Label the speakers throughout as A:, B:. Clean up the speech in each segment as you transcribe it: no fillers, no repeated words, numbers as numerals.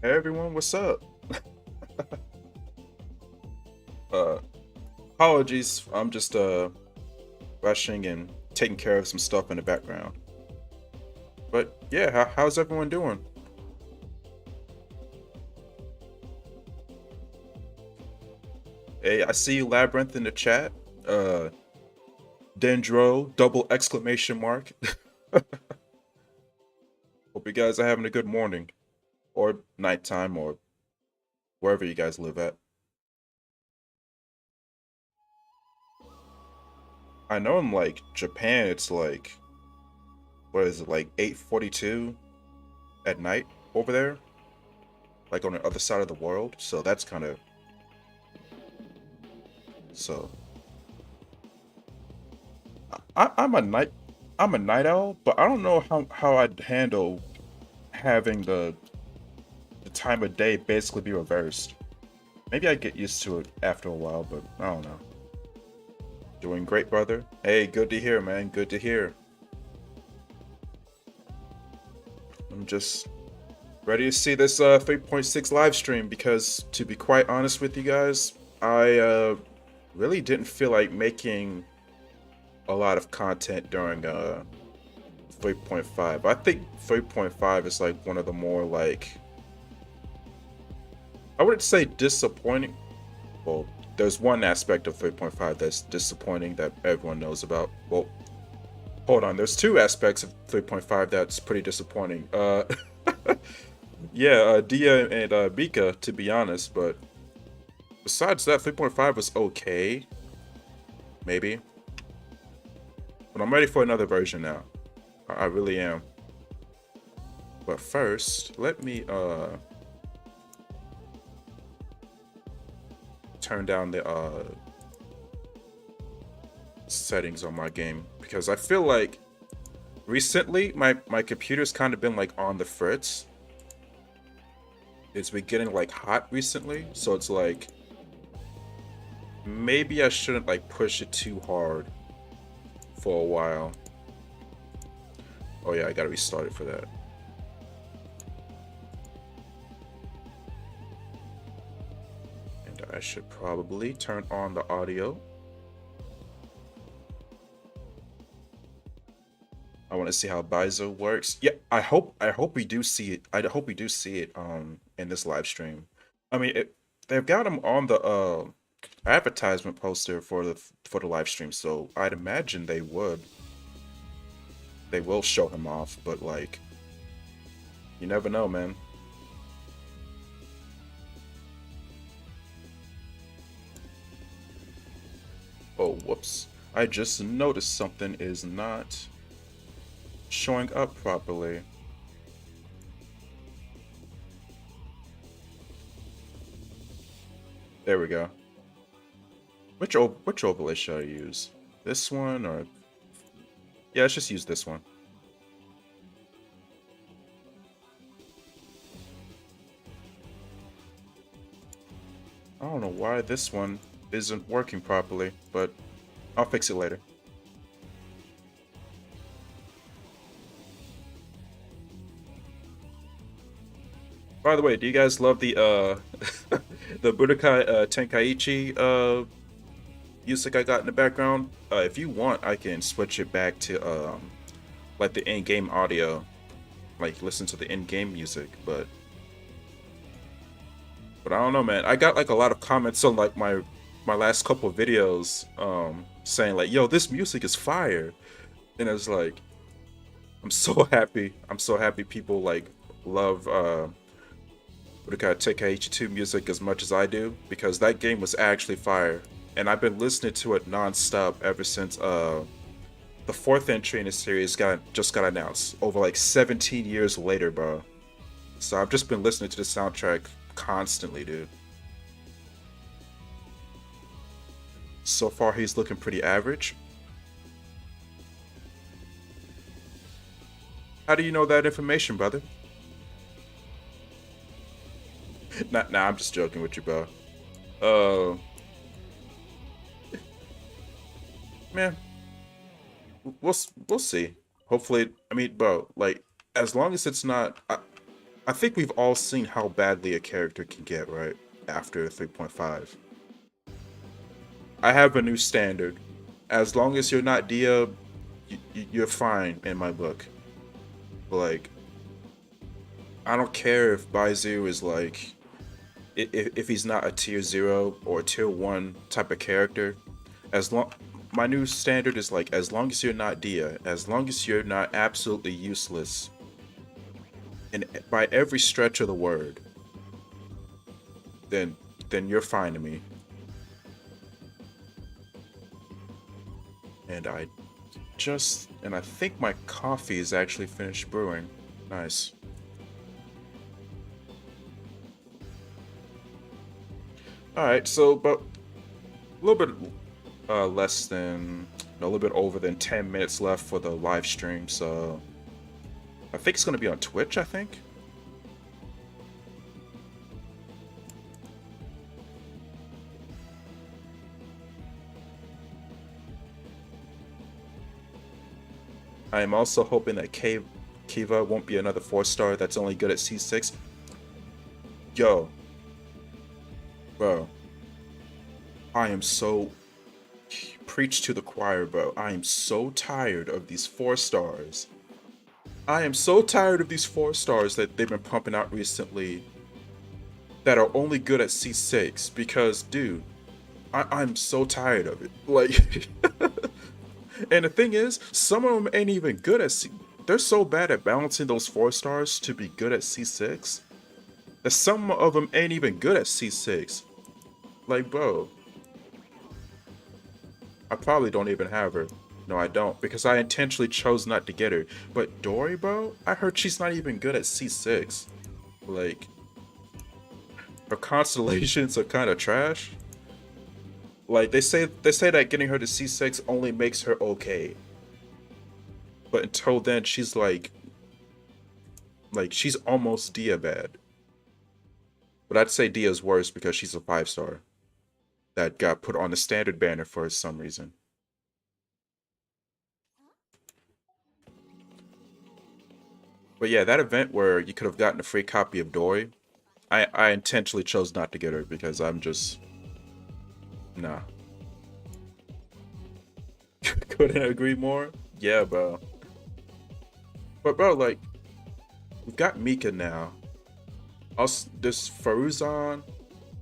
A: Hey everyone, what's up? Uh, Apologies, I'm just rushing and taking care of some stuff in the background. But yeah, how's everyone doing? Hey, I see Labyrinth in the chat. Uh, Dendro, double exclamation mark. Hope you guys are having a good morning or nighttime or wherever you guys live at. I know in like Japan, it's like what is it like 8:42 at night over there, like on the other side of the world. So that's kind of so. I'm a night owl, but I don't know how I'd handle having the time of day basically be reversed. Maybe I'd get used to it after a while, but I don't know. Doing great, brother. Hey, good to hear, man. Good to hear. I'm just ready to see this 3.6 live stream because, to be quite honest with you guys, I really didn't feel like making a lot of content during 3.5. I think 3.5 is like one of the more like I wouldn't say disappointing. Well, there's one aspect of 3.5 that's disappointing that everyone knows about. Well, hold on. There's two aspects of 3.5 that's pretty disappointing. Yeah, Dia and Mika, to be honest. But besides that, 3.5 was okay, maybe. But I'm ready for another version now. I really am. But first, let me turn down the settings on my game because I feel like recently my computer's kind of been like on the fritz. It's been getting like hot recently, so it's like maybe I shouldn't like push it too hard for a while. Oh yeah, I gotta restart it for that. And I should probably turn on the audio. I want to see how Bizo works. Yeah, I hope we do see it. I hope we do see it in this live stream. I mean, they've got him on the advertisement poster for the live stream, so I'd imagine they will show him off, but like you never know, man. Oh, whoops. I just noticed something is not showing up properly. There we go. Which overlay should I use? This one or yeah, let's just use this one. I don't know why this one isn't working properly, but I'll fix it later. By the way, do you guys love the the Budokai Tenkaichi music I got in the background? If you want, I can switch it back to like the in-game audio, like listen to the in-game music, but I don't know, man. I got like a lot of comments on like my last couple of videos saying like, "Yo, this music is fire." And it's like I'm so happy. I'm so happy people like love Budokai Tenkaichi 2 music as much as I do because that game was actually fire. And I've been listening to it non-stop ever since the fourth entry in the series just got announced over like 17 years later, bro. So I've just been listening to the soundtrack constantly, dude. So far, he's looking pretty average. How do you know that information, brother? Nah, I'm just joking with you, bro. Uh, Man, we'll see. Hopefully, I mean, bro, like as long as it's not, I I think we've all seen how badly a character can get, right? After 3.5. I have a new standard. As long as you're not Dia, you're fine in my book. Like, I don't care if Baizu is like, if he's not a tier 0 or tier 1 type of character. As long, my new standard is like, as long as you're not Dia, as long as you're not absolutely useless, and by every stretch of the word, then you're fine to me. And I think my coffee is actually finished brewing. Nice. Alright, so about a little bit less than, a little bit over than 10 minutes left for the live stream, so I think it's going to be on Twitch, I think. I am also hoping that Kiva won't be another 4-star that's only good at C6. Yo. Bro. I am so... Preach to the choir, bro. I am so tired of these 4-stars. I am so tired of these 4-stars that they've been pumping out recently that are only good at C6 because, dude, I'm so tired of it. Like... And the thing is, some of them ain't even good at C. They're so bad at balancing those 4-stars to be good at C6 that some of them ain't even good at C6. Like, bro, I probably don't even have her. No, I don't, because I intentionally chose not to get her. But Dori, bro, I heard she's not even good at C6. Like, her constellations are kind of trash. Like, they say that getting her to C6 only makes her okay. But until then, she's like she's almost Dia bad. But I'd say Dia's worse because she's a 5-star that got put on the standard banner for some reason. But yeah, that event where you could have gotten a free copy of Dori, I intentionally chose not to get her because I'm just... Nah. Couldn't agree more? Yeah, bro. But bro, like, we've got Mika now. Also, there's Faruzan.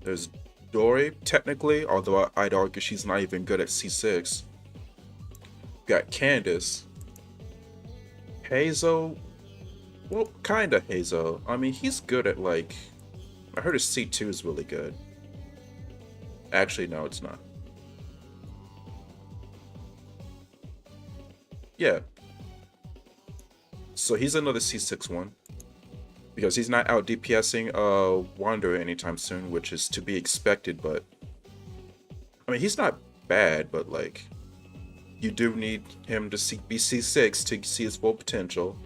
A: There's Dori, technically, although I'd argue she's not even good at C6. We've got Candace. Hazel. Well, kinda Hazel. I mean, he's good at, like... I heard his C2 is really good. Actually, no, it's not. Yeah. So he's another C6 one. Because he's not out DPSing Wanderer anytime soon, which is to be expected, but... I mean, he's not bad, but, like... You do need him to be C6 to see his full potential.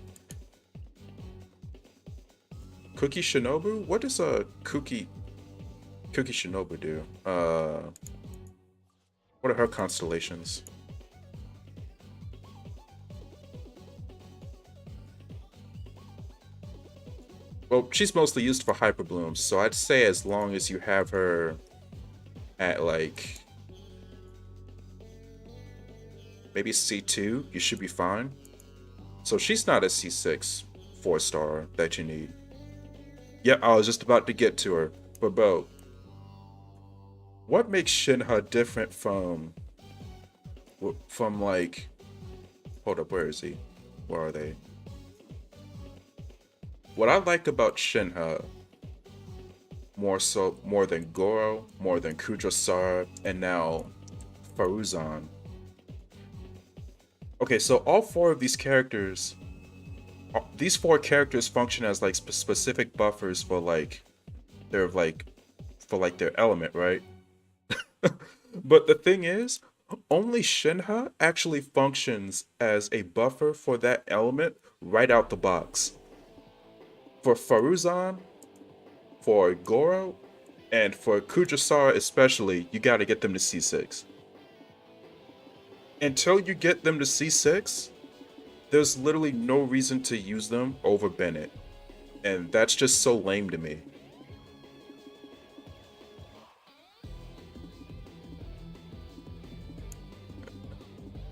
A: Cookie Shinobu? What does a Cookie Shinobu do? What are her constellations? Well, she's mostly used for hyper blooms, so I'd say as long as you have her at like maybe C2, you should be fine. So she's not a C6 4-star that you need. Yeah, I was just about to get to her, but bro, what makes Shenhe different from like, hold up, where is he? Where are they? What I like about Shenhe, more than Goro, more than Kudrasar, and now Faruzan. Okay, so all 4 of these characters, these 4 characters function as like specific buffers for like their their element, right? But the thing is, only Shenhe actually functions as a buffer for that element right out the box. For Faruzan, for Goro, and for Kudrasar especially, you gotta get them to C6. Until you get them to C6, there's literally no reason to use them over Bennett. And that's just so lame to me.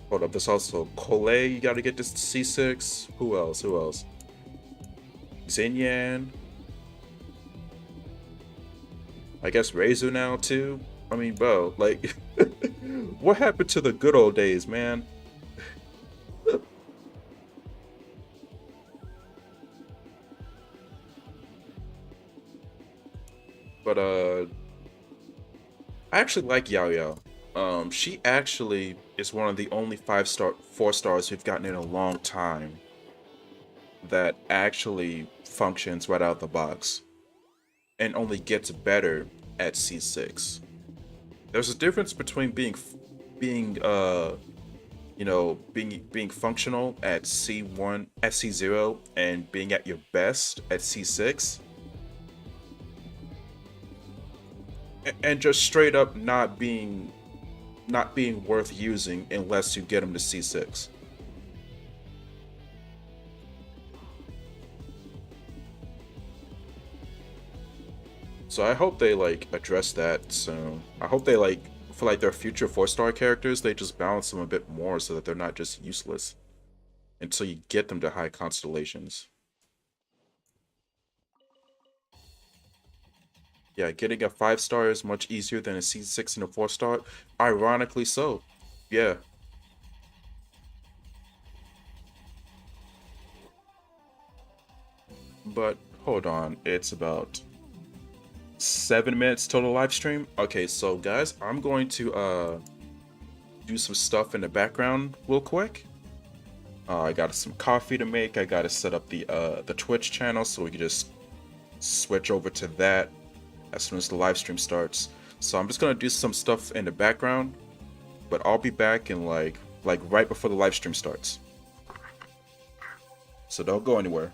A: Hold up, there's also Cole, you gotta get this C6. Who else? Who else? Xinyan. I guess Reizu now too. I mean, bro, like, what happened to the good old days, man? But I actually like Yao Yao. She actually is one of the only 5-star, 4 stars we've gotten in a long time that actually functions right out of the box and only gets better at C6. There's a difference between being being functional at C1 at C0 and being at your best at C6, and just straight up not being worth using unless you get them to C6. So I hope they like address that soon. I hope they like for like their future 4-star characters, they just balance them a bit more so that they're not just useless until you get them to high constellations. Yeah, getting a 5-star is much easier than a C6 and a 4-star. Ironically so. Yeah. But hold on, it's about 7 minutes total live stream. Okay, so guys, I'm going to do some stuff in the background real quick. I got some coffee to make. I got to set up the Twitch channel so we can just switch over to that as soon as the live stream starts. So I'm just gonna do some stuff in the background, but I'll be back in like right before the live stream starts. So don't go anywhere.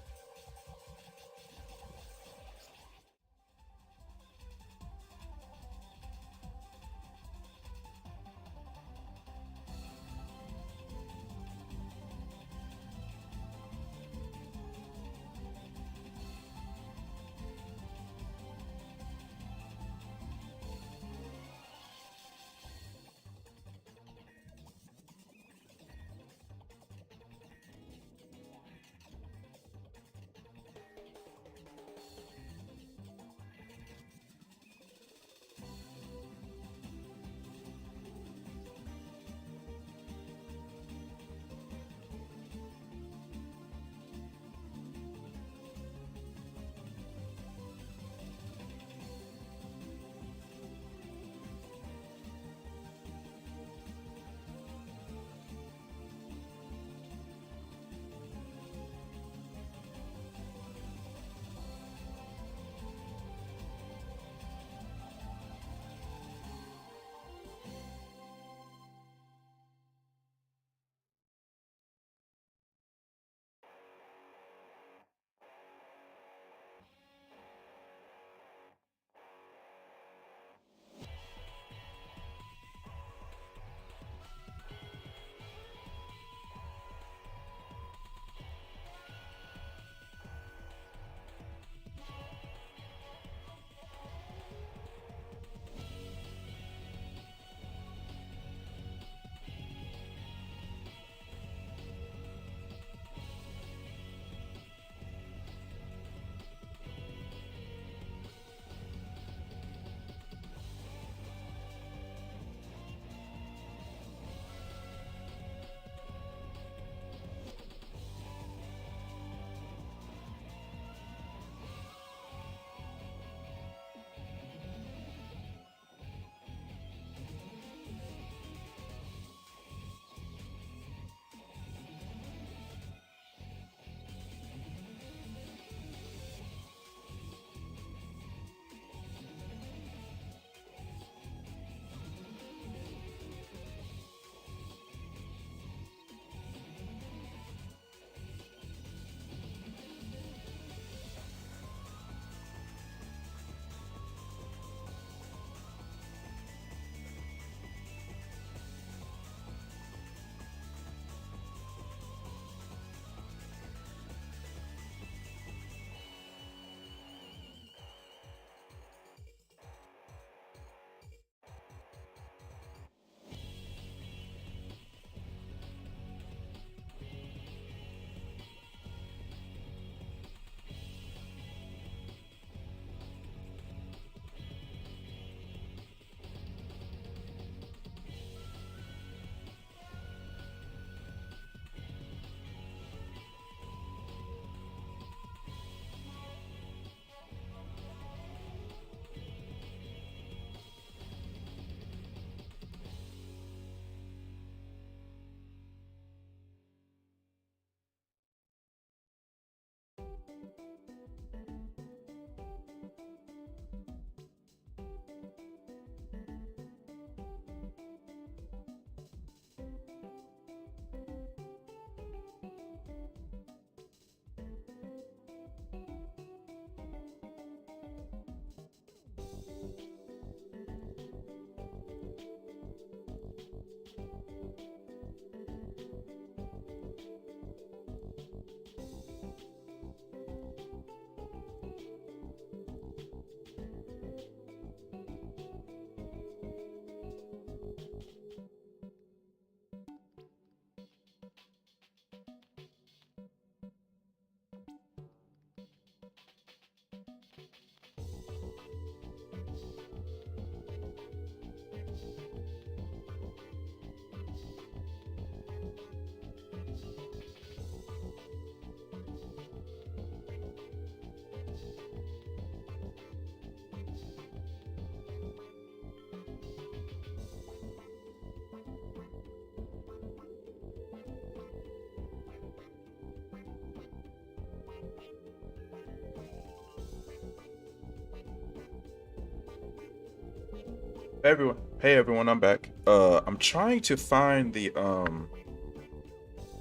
A: Hey everyone, I'm back. I'm trying to find the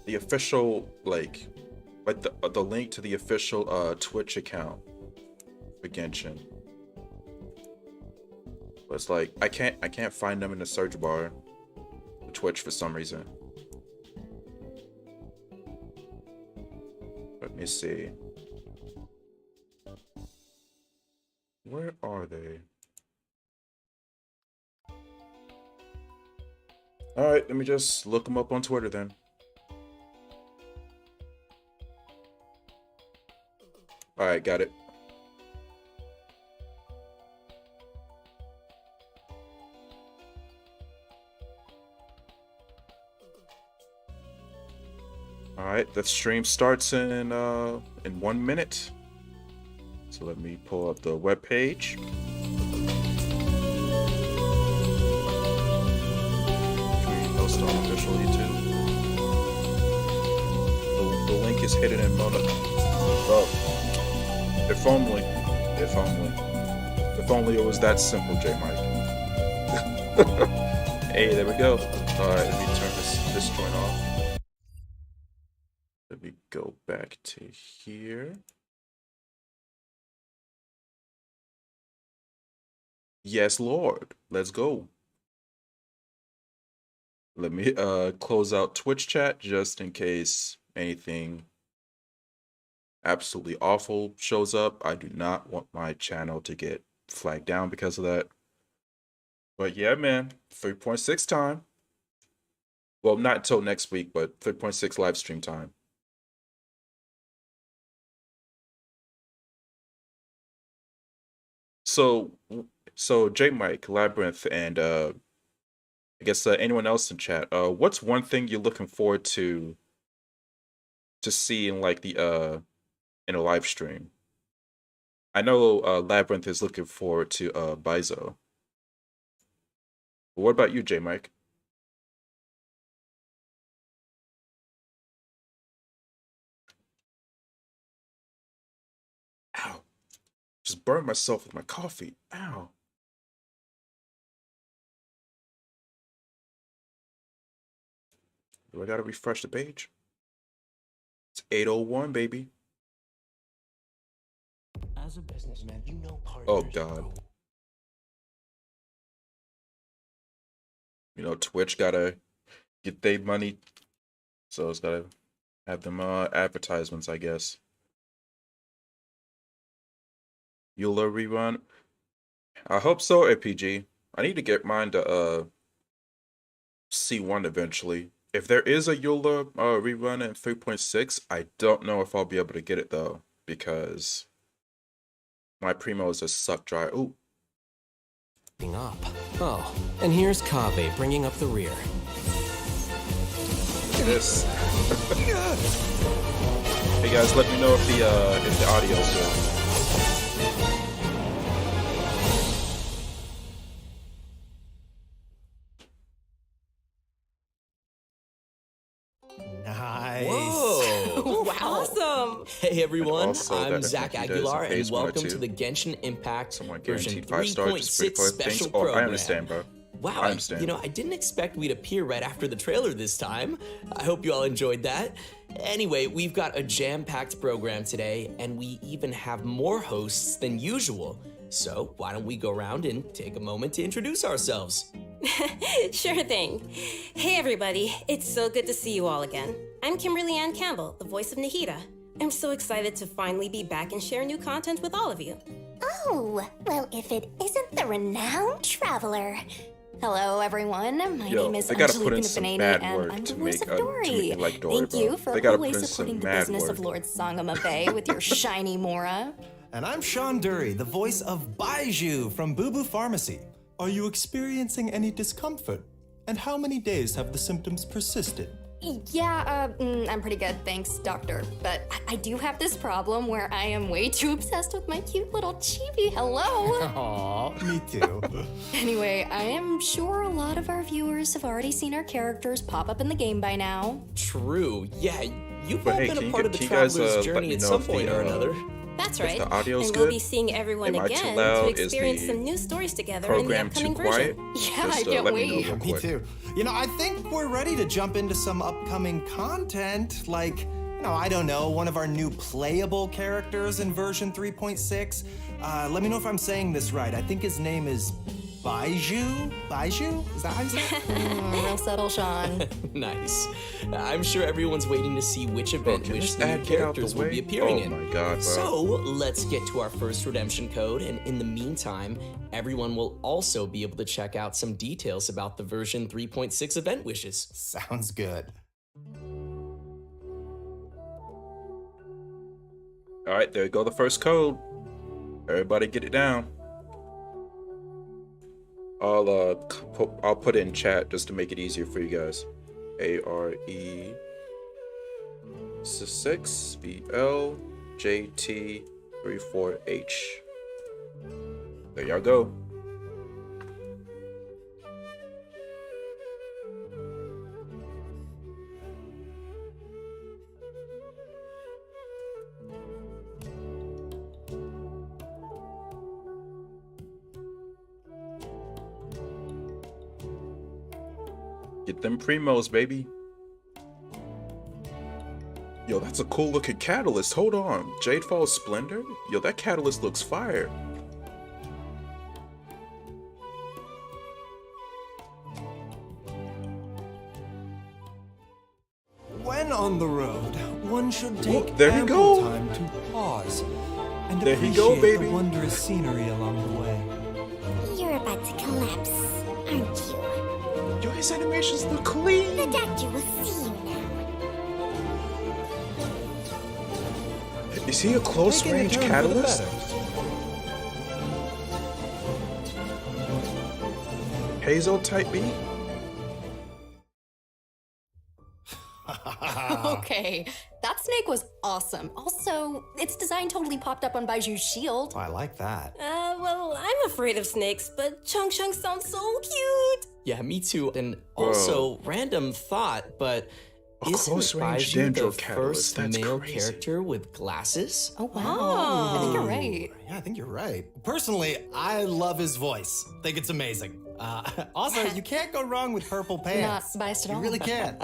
A: official like the link to the official Twitch account for Genshin. But it's like I can't find them in the search bar for Twitch for some reason. Let me see. Where are they? Alright, let me just look them up on Twitter then. Alright, got it. Alright, the stream starts in 1 minute. So let me pull up the web page. Post on official YouTube. The link is hidden in Mona. Oh, if only it was that simple, J Mike. Hey, there we go. All right, let me turn this joint off. Let me go back to here. Yes, Lord. Let's go. Let me close out Twitch chat just in case anything absolutely awful shows up. I do not want my channel to get flagged down because of that. But yeah, man, 3.6 time. Well, not until next week, but 3.6 live stream time. So J Mike, Labyrinth, and I guess anyone else in chat, what's one thing you're looking forward to see in like the in a live stream? I know Labyrinth is looking forward to Bizo. What about you, J Mike? Ow. Just burned myself with my coffee. Ow. Do I gotta refresh the page? It's 8:01, baby.
B: As a businessman, you know partners.
A: Oh God. You know, Twitch gotta get their money, so it's gotta have them advertisements, I guess. Eula rerun. I hope so, RPG. I need to get mine to C1 eventually. If there is a Eula rerun in 3.6, I don't know if I'll be able to get it though, because my primos are suck dry. Ooh.
B: Up. Oh, and here's Kaveh bringing up the rear.
A: Look at this. Hey guys, let me know if the audio's good.
C: Nice.
B: Whoa!
D: Wow. Awesome.
B: Hey everyone,
A: also,
B: I'm Zach Aguilar, and welcome to the Genshin Impact version 3.6 special program.
A: I understand, bro.
B: Wow,
A: I understand.
B: You know, I didn't expect we'd appear right after the trailer this time. I hope you all enjoyed that. Anyway, we've got a jam-packed program today, and we even have more hosts than usual. So why don't we go around and take a moment to introduce ourselves?
D: Sure thing. Hey everybody, it's so good to see you all again. I'm Kimberly Ann Campbell, the voice of Nahida. I'm so excited to finally be back and share new content with all of you.
E: Oh, well, if it isn't the renowned traveler. Hello, everyone. My name is Angelica Nafanani, and I'm the voice of Dori.
A: Like Dori.
E: Thank you for always supporting the business of Lord Sangamabe with your shiny Mora.
C: And I'm Sean Dury, the voice of Baiju from Boo Boo Pharmacy. Are you experiencing any discomfort? And how many days have the symptoms persisted?
E: Yeah, I'm pretty good, thanks, doctor. But I do have this problem where I am way too obsessed with my cute little chibi. Hello!
C: Aww, me too.
E: Anyway, I am sure a lot of our viewers have already seen our characters pop up in the game by now.
B: True, yeah, you've
A: But
B: all
A: hey,
B: been
A: can
B: a
A: you
B: part
A: get-
B: of the
A: can you guys,
B: traveler's
A: let
B: journey
A: me
B: at
A: know
B: some
A: if the,
B: point or another.
D: That's right.
A: The audio's
D: and we'll
A: good.
D: be seeing everyone
A: Am I too
D: again
A: loud?
D: to
A: Is
D: experience
A: the
D: some new stories together in the
A: program
D: upcoming
A: too quiet?
D: version.
E: Yeah, I can't
A: let me know
E: wait.
A: real
C: Me
A: quick.
C: too. I think we're ready to jump into some upcoming content, like, I don't know, one of our new playable characters in version 3.6. Let me know if I'm saying this right. I think his name is Baizhu? Baizhu? Is that how you say it?
E: Real subtle, Sean.
B: Nice. I'm sure everyone's waiting to see which event
A: can
B: which
A: this
B: the new
A: ad get out the
B: characters will
A: way?
B: be appearing in.
A: Oh my god, bro.
B: So let's get to our first redemption code, and in the meantime, everyone will also be able to check out some details about the version 3.6 event wishes.
C: Sounds good.
A: All right, there you go, the first code. Everybody get it down. I'll put it in chat just to make it easier for you guys. ARE 6 BLJT 34H. There y'all go. Get them primos, baby. Yo, that's a cool looking catalyst. Hold on. Jadefall Splendor? Yo, that catalyst looks fire.
C: When on the road, one should take
A: there you
C: ample
A: go.
C: time to pause and
A: There you
C: appreciate
A: go, baby.
C: the wondrous scenery along the way.
E: You're about to collapse, aren't you?
A: Yo, his animations look clean.
E: The doctor will see you now.
A: Is he a close
C: Taking a
A: range
C: turn for the
A: catalyst?
C: better.
A: Hazel type B?
E: Okay, that snake was awesome. Also, its design totally popped up on Baiju's shield.
C: I like that.
D: Well, I'm afraid of snakes, but Chung Chung sounds so cute.
B: Yeah, me too. And also, random thought, but
A: A
B: isn't
A: close-range
B: Baizhu the
A: Dendro catalyst?
B: first
A: That's
B: male
A: crazy.
B: character with glasses?
E: Oh, wow. I think you're right.
C: Yeah, I think you're right. Personally, I love his voice. Think it's amazing. Also, you can't go wrong with purple pants.
E: Not biased at
C: You
E: all.
C: really can't.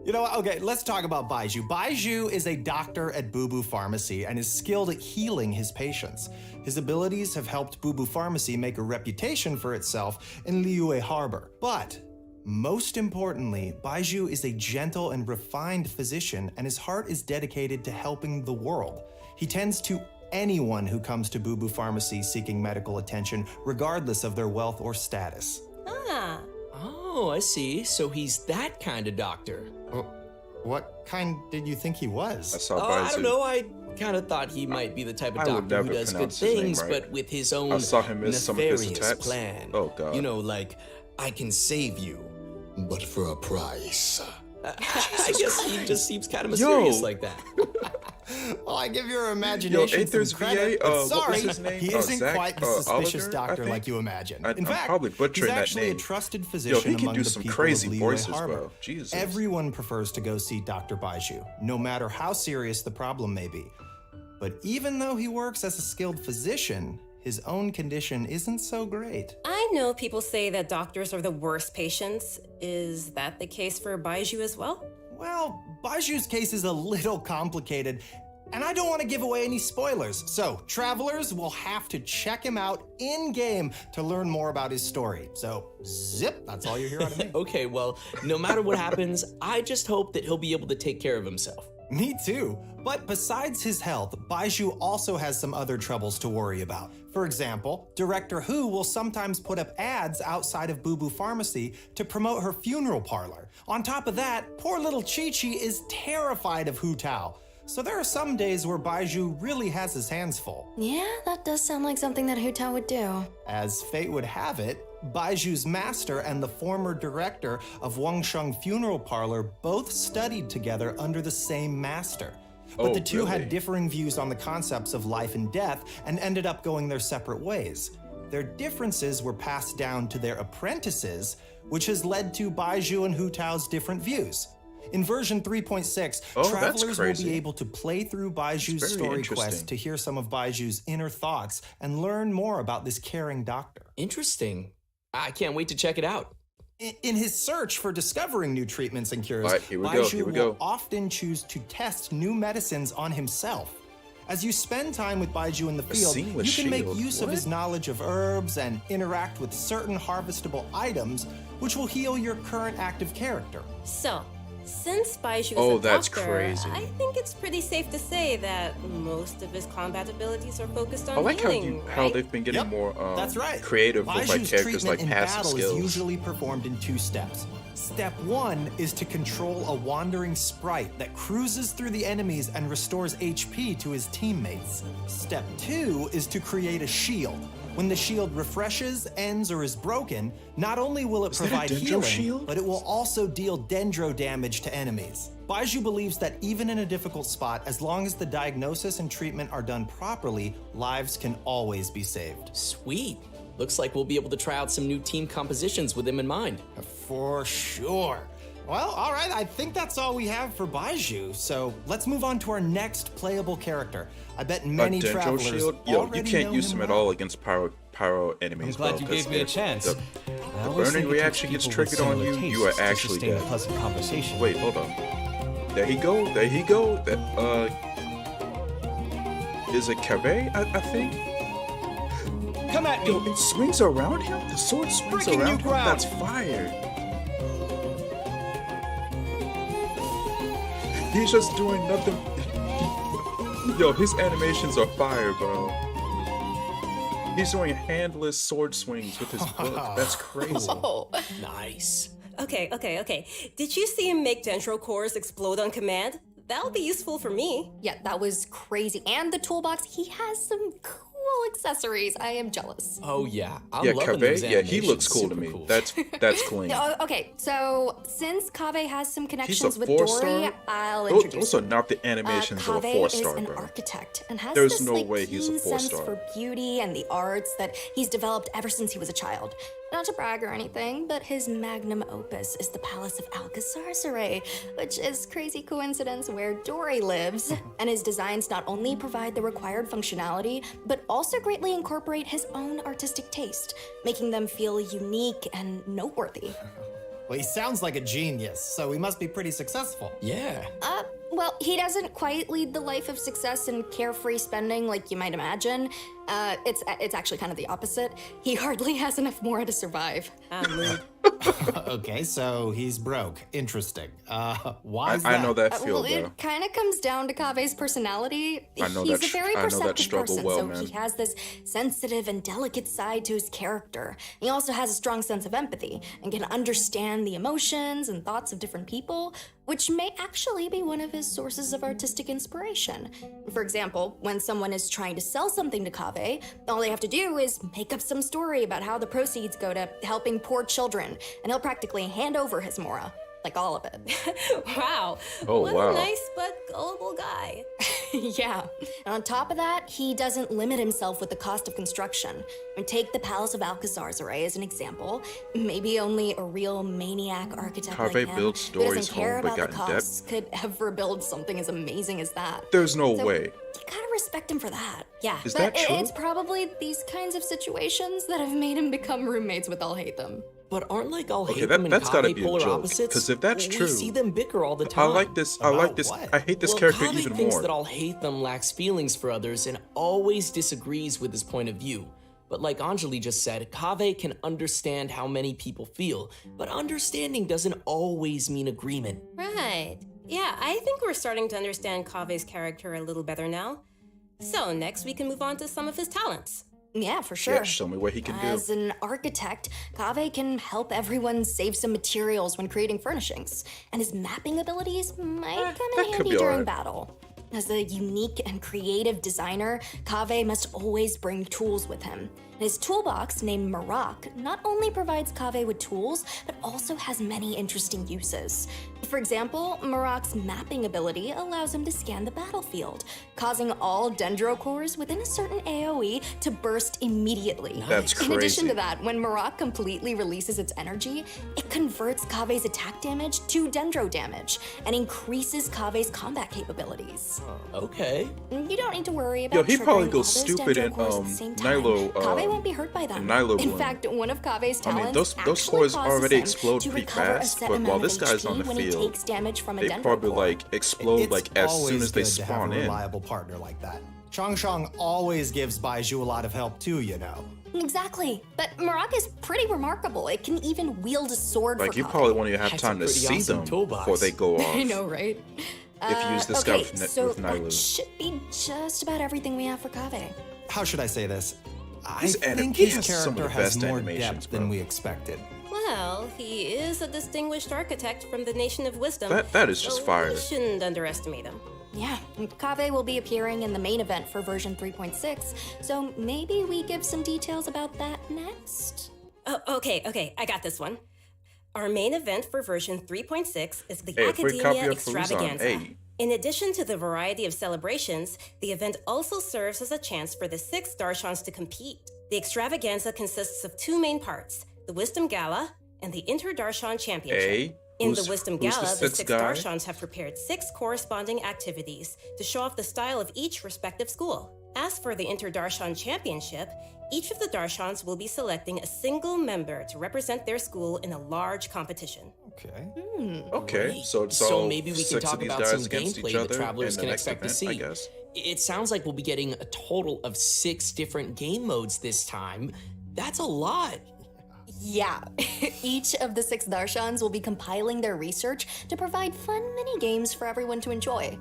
C: You know what? Okay, let's talk about Baizhu. Baizhu is a doctor at Boo Boo Pharmacy and is skilled at healing his patients. His abilities have helped Boo Boo Pharmacy make a reputation for itself in Liyue Harbor. But most importantly, Baizhu is a gentle and refined physician, and his heart is dedicated to helping the world. He tends to anyone who comes to Boo Boo Pharmacy seeking medical attention, regardless of their wealth or status.
D: Ah.
B: Oh, I see. So he's that kind of doctor.
C: What kind did you think he was?
A: I saw
B: Oh, I
A: Baizu.
B: don't know. I kind of thought he might be the type of
A: I would
B: doctor who
A: never
B: does good
A: pronounce his name
B: things,
A: right.
B: but with his own
A: I saw him miss some of his
B: nefarious
A: attacks.
B: plan.
A: Oh, God.
B: You know, like, I can save you.
F: but for a price.
B: I guess he just seems kind of mysterious
A: Yo.
B: like that.
C: Well, I give your imagination
A: ain't there's
C: some credit,
A: VA,
C: but
A: what was
C: sorry,
A: his name?
C: he isn't
A: Zach,
C: quite the suspicious
A: Oliver, I
C: doctor
A: think?
C: like you imagine.
A: I'm
C: In fact,
A: probably butchering
C: he's
A: that
C: actually
A: name.
C: a trusted
A: Yo,
C: physician
A: he can
C: among
A: do
C: the
A: some
C: people
A: crazy
C: of Liyue
A: voices,
C: Harbor.
A: bro. Jesus.
C: Everyone prefers to go see Dr. Baizhu, no matter how serious the problem may be. But even though he works as a skilled physician, his own condition isn't so great.
D: I know people say that doctors are the worst patients. Is that the case for Baizhu as well?
C: Well, Baiju's case is a little complicated, and I don't want to give away any spoilers. So, travelers will have to check him out in-game to learn more about his story. So, zip, that's all you hear out of me.
B: Okay, well, no matter what happens, I just hope that he'll be able to take care of himself.
C: Me too. But besides his health, Baizhu also has some other troubles to worry about. For example, Director Hu will sometimes put up ads outside of Boo Boo Pharmacy to promote her funeral parlor. On top of that, poor little Chi-Chi is terrified of Hu Tao. So there are some days where Baizhu really has his hands full.
E: Yeah, that does sound like something that Hu Tao would do.
C: As fate would have it, Baiju's master and the former director of Wangsheng Funeral Parlor both studied together under the same master. But
A: Oh,
C: the two
A: really?
C: had differing views on the concepts of life and death and ended up going their separate ways. Their differences were passed down to their apprentices, which has led to Baizhu and Hu Tao's different views. In version 3.6, travelers will be able to play through Baiju's story quest to hear some of Baiju's inner thoughts and learn more about this caring doctor.
B: Interesting. I can't wait to check it out.
C: In his search for discovering new treatments and cures,
A: Baizhu
C: will often choose to test new medicines on himself. As you spend time with Baizhu in the field, you can make use of his knowledge of herbs and interact with certain harvestable items, which will heal your current active character.
D: So, since Baizhu is a
A: that's
D: doctor,
A: crazy.
D: I think it's pretty safe to say that most of his combat abilities are focused on
A: I like
D: healing,
A: how they've been getting more
C: That's right.
A: creative with like
C: Baiju's
A: characters like
C: treatment in
A: passive
C: battle
A: skills.
C: is usually performed in 2 steps. Step 1 is to control a wandering sprite that cruises through the enemies and restores HP to his teammates. Step 2 is to create a shield. When the shield refreshes, ends, or is broken, not only will it provide healing, but it will also deal dendro damage to enemies. Baizhu believes that even in a difficult spot, as long as the diagnosis and treatment are done properly, lives can always be saved.
B: Sweet. Looks like we'll be able to try out some new team compositions with him in mind.
C: For sure. Well, all right, I think that's all we have for Baizhu, so let's move on to our next playable character. I bet many travelers
A: you can't use him at all against pyro enemies.
G: I'm glad you gave me a chance.
A: The burning reaction gets triggered on you, you are actually dead. Wait, hold on. There he go. That is it Kaveh, I think?
G: Come at me!
A: Yo, it swings around him? The sword swings around him? That's fire. He's just doing nothing. Yo, his animations are fire, bro. He's doing handless sword swings with his book. That's crazy.
D: Oh.
B: Nice.
D: Okay. Did you see him make dendro cores explode on command? That'll be useful for me.
E: Yeah, that was crazy. And the toolbox, he has some cool accessories. I am jealous.
B: Oh yeah, I'm loving those
A: Kaveh, he looks cool to me.
B: Cool.
A: That's clean.
E: Okay, so since Kaveh has some connections
A: He's a
E: with
A: 4-star?
E: Dori, I'll introduce
A: Those are not the animations of a
E: Kaveh
A: 4-star,
E: is an
A: bro.
E: architect and has
A: There's
E: this
A: no way he's a
E: keen sense
A: 4-star.
E: for beauty and the arts that he's developed ever since he was a child. Not to brag or anything, but his magnum opus is the Palace of Alcazarzaray, which is crazy coincidence where Dori lives. And his designs not only provide the required functionality, but also greatly incorporate his own artistic taste, making them feel unique and noteworthy.
C: Well, he sounds like a genius, so he must be pretty successful.
B: Yeah.
E: Well, he doesn't quite lead the life of success and carefree spending like you might imagine. It's actually kind of the opposite. He hardly has enough mora to survive.
C: Okay, so he's broke. Interesting. Why is that?
A: I know that feel,
E: Well,
A: bro.
E: it kind of comes down to Kaveh's personality.
A: I know
E: He's
A: that
E: a very
A: I know that
E: perceptive
A: struggle
E: person,
A: well,
E: so
A: man.
E: he has this sensitive and delicate side to his character. He also has a strong sense of empathy and can understand the emotions and thoughts of different people, which may actually be one of his sources of artistic inspiration. For example, when someone is trying to sell something to Kaveh, all they have to do is make up some story about how the proceeds go to helping poor children, and he'll practically hand over his mora. Like all of it.
D: Wow.
A: Oh,
D: what
A: wow.
D: a nice but gullible guy.
E: Yeah. And on top of that, he doesn't limit himself with the cost of construction. And take the Palace of Alcazarzaray as an example. Maybe only a real maniac architect like
A: Kaveh
E: him
A: builds
E: who doesn't
A: Dori's
E: care
A: home but
E: about the
A: got in debt.
E: costs could ever build something as amazing as that.
A: There's no
E: So,
A: way.
E: You gotta respect him for that.
D: Yeah.
A: Is
E: But
A: that true?
E: it's probably these kinds of situations that have made him become roommates with I'll Hate Them.
B: But aren't like I'll hate
A: Okay,
B: them and
A: that's gotta
B: Kaveh
A: be a
B: polar
A: joke,
B: opposites?
A: 'cause if that's
B: we
A: true,
B: see them bicker all the time.
A: I like this.
C: what?
A: I hate this
B: Well,
A: character
B: Kaveh
A: even
B: thinks
A: more.
B: that I'll hate them lacks feelings for others and always disagrees with his point of view. But like Anjali just said, Kaveh can understand how many people feel, but understanding doesn't always mean agreement.
D: Right. Yeah, I think we're starting to understand Kaveh's character a little better now. So next we can move on to some of his talents.
E: Yeah, for sure.
A: Yeah, show me what he can do.
E: As an architect, Kaveh can help everyone save some materials when creating furnishings, and his mapping abilities might come
A: that
E: in
A: could
E: handy
A: be
E: during
A: alright.
E: battle. As a unique and creative designer, Kaveh must always bring tools with him. His toolbox, named Marak, not only provides Kaveh with tools, but also has many interesting uses. For example, Marak's mapping ability allows him to scan the battlefield, causing all dendro cores within a certain AoE to burst immediately.
A: That's crazy.
E: In addition to that, when Marak completely releases its energy, it converts Kaveh's attack damage to dendro damage and increases Kaveh's combat capabilities.
B: Okay.
E: You don't need to worry about
A: Yo, he probably
E: triggering
A: goes
E: all those
A: stupid
E: dendro
A: in
E: cores at the same time.
A: Nilo.
E: Kaveh won't be hurt by them.
A: Nilo
E: In
A: Bloom.
E: fact, one of Kaveh's
A: I mean,
E: talents
A: those
E: actually
A: cores
E: causes
A: already
E: him
A: explode
E: to
A: pretty
E: recover a
A: fast,
E: set
A: but
E: amount
A: while
E: of
A: this guy's on the
E: HP when he
A: field,
E: takes damage from a
A: they
E: dendro
A: probably
E: core.
A: like explode
C: It's
A: like as soon
C: always
A: as they
C: good to have
A: spawn
C: a
A: in.
C: reliable partner like that. Shang always gives Baizhu a lot of help too, you know.
E: Exactly. But Marak is pretty remarkable. It can even wield a sword
A: Like
E: for
A: you
E: Kaveh.
A: probably won't even have
B: That's
A: time
B: a
A: to
B: pretty
A: see
B: awesome
A: them
B: toolbox.
A: before they go off.
E: I know, right?
A: If you use this guy
E: okay,
A: with
E: so
A: Nilo.
E: that should be just about everything we have for Kaveh.
C: How should I say this? I
A: His
C: think
A: he
C: his
A: has some of
C: character
A: the
C: has
A: best
C: more
A: animations,
C: depth than
A: bro.
C: we expected.
D: Well, he is a distinguished architect from the Nation of Wisdom.
A: That is just
D: so
A: fire.
D: We shouldn't underestimate him.
E: Yeah, Kaveh will be appearing in the main event for version 3.6, so maybe we give some details about that next?
D: Oh, okay, I got this one. Our main event for version 3.6 is the
A: Hey, a free copy
D: Academia
A: of Fuzan,
D: Extravaganza.
A: hey.
D: In addition to the variety of celebrations, the event also serves as a chance for the 6 Darshans to compete. The extravaganza consists of 2 main parts, the Wisdom Gala and the Inter-Darshan Championship.
A: Hey,
D: In the
A: who's-
D: Wisdom
A: who's the
D: Gala, the
A: sixth
D: 6
A: guy?
D: Darshans have prepared 6 corresponding activities to show off the style of each respective school. As for the Inter-Darshan Championship, each of the Darshans will be selecting a single member to represent their school in a large competition.
C: Okay.
A: Okay, so it's
B: So
A: all
B: maybe we can
A: 6
B: talk
A: of these
B: about
A: guys
B: some
A: against
B: gameplay
A: each
B: that
A: other
B: travelers
A: in the
B: can
A: next
B: expect to
A: event,
B: see.
A: I guess.
B: It sounds like we'll be getting a total of 6 different game modes this time. That's a lot.
E: Yeah, each of the 6 Darshans will be compiling their research to provide fun mini-games for everyone to enjoy.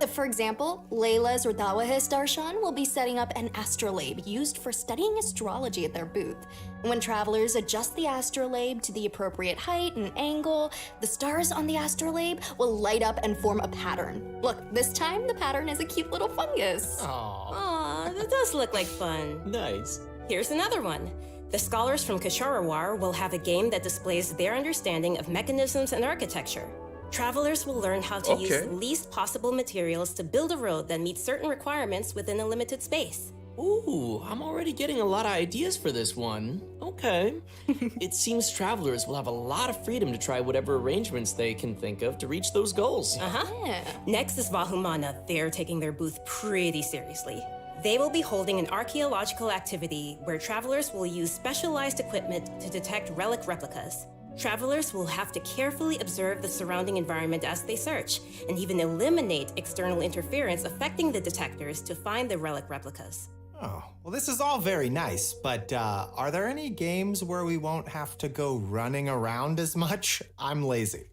E: For example, Layla's Rudawahis Darshan will be setting up an astrolabe used for studying astrology at their booth. When travelers adjust the astrolabe to the appropriate height and angle, the stars on the astrolabe will light up and form a pattern. Look, this time the pattern is a cute little fungus.
D: Aw, that does look like fun.
B: Nice.
D: Here's another one. The scholars from Kasharawar will have a game that displays their understanding of mechanisms and architecture. Travelers will learn how to use
A: Okay.
D: the least possible materials to build a road that meets certain requirements within a limited space.
B: Ooh, I'm already getting a lot of ideas for this one. Okay. It seems travelers will have a lot of freedom to try whatever arrangements they can think of to reach those goals.
E: Yeah.
D: Next is Vahumana. They're taking their booth pretty seriously. They will be holding an archaeological activity where travelers will use specialized equipment to detect relic replicas. Travelers will have to carefully observe the surrounding environment as they search, and even eliminate external interference affecting the detectors to find the relic replicas.
C: Oh, well, this is all very nice, but are there any games where we won't have to go running around as much? I'm lazy.